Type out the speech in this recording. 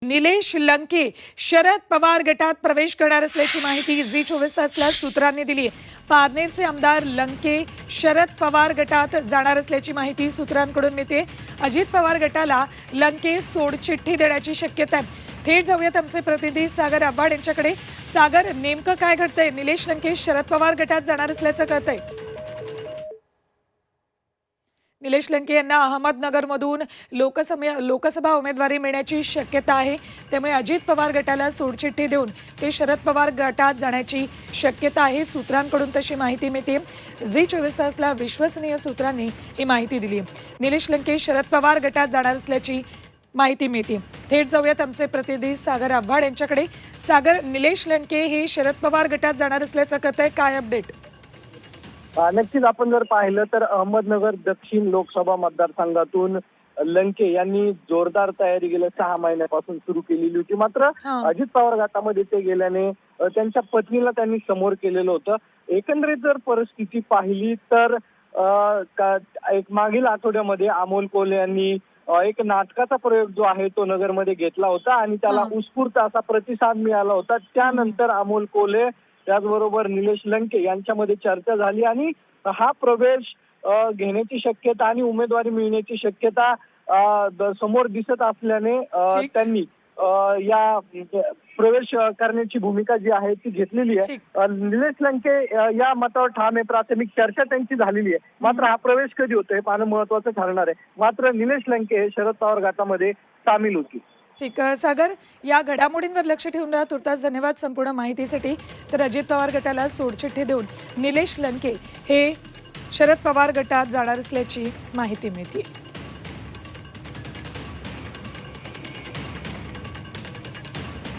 निलेश लंके शरद पवार गटात प्रवेश करणार असल्याची माहिती झी 24 तासला सूत्रांनी दिली आहे। पारनेरचे आमदार लंके शरद पवार गटात जाणार असल्याची माहिती सूत्रांकडून मिळते। अजित पवार गटाला लंके सोडचिठ्ठी देण्याची शक्यता आहे। थेट जाऊयात आमचे प्रतिनिधी सागर आव्हाड यांच्याकडे। सागर, नेमकं काय घडतंय? निलेश लंके शरद पवार गटात जाणार असल्याचं कळतंय। निलेश लंके यांना अहमदनगरमधून लोकसभा उमेदवारी मिळण्याची शक्यता आहे, त्यामुळे अजित पवार गटाला सोडचिठ्ठी देऊन ते शरद पवार गटात जाण्याची शक्यता आहे। सूत्रांकडून तशी माहिती मिळते। झी 24 तासला विश्वसनीय सूत्रांनी ही माहिती दिली। निलेश लंके शरद पवार गटात जाणार असल्याची माहिती मिळते। थेट जाऊयात आमचे प्रतिनिधी सागर आव्हाड यांच्याकडे। सागर, निलेश लंके हे शरद पवार गटात जाणार असल्याचं कळतंय, काय अपडेट? नक्कीच आपण जर पाहिलं तर अहमदनगर दक्षिण लोकसभा मतदारसंघातून लंके यांनी जोरदार तयारी गेल्या 6 महिन्यापासून सुरू केलेली होती। मात्र अजित पवार गटामध्ये ते गेल्याने त्यांच्या पत्नीला त्यांनी समोर केलेलं होतं। एकंदरीत जर परिस्थिती पाहिली तर एक मागील आठवड्यामध्ये अमोल कोल्हे यांनी एक नाटकाचा प्रयोग जो आहे तो नगरमध्ये घेतला होता आणि त्याला उत्स्फूर्त असा प्रतिसाद मिळाला होता। त्यानंतर अमोल कोल्हे त्याचबरोबर निलेश लंके यांच्यामध्ये चर्चा झाली आणि हा प्रवेश घेण्याची शक्यता आणि उमेदवारी मिळण्याची शक्यता समोर दिसत असल्याने त्यांनी या प्रवेश करण्याची भूमिका जी आहे ती घेतलेली आहे। निलेश लंके या मतावर ठाम आहे, प्राथमिक चर्चा त्यांची झालेली आहे। मात्र हा प्रवेश कधी होतोय पाहणं महत्वाचं ठरणार आहे। मात्र निलेश लंके हे शरद पवार गटामध्ये सामील होतील। ठीक आहे सागर, या घडामोडींवर लक्ष ठेवून राहा। तुर्तास धन्यवाद संपूर्ण माहितीसाठी। तर अजित पवार गटाला सोडचिठ्ठी देऊन निलेश लंके हे शरद पवार गटात जाणार असल्याची माहिती मिळते।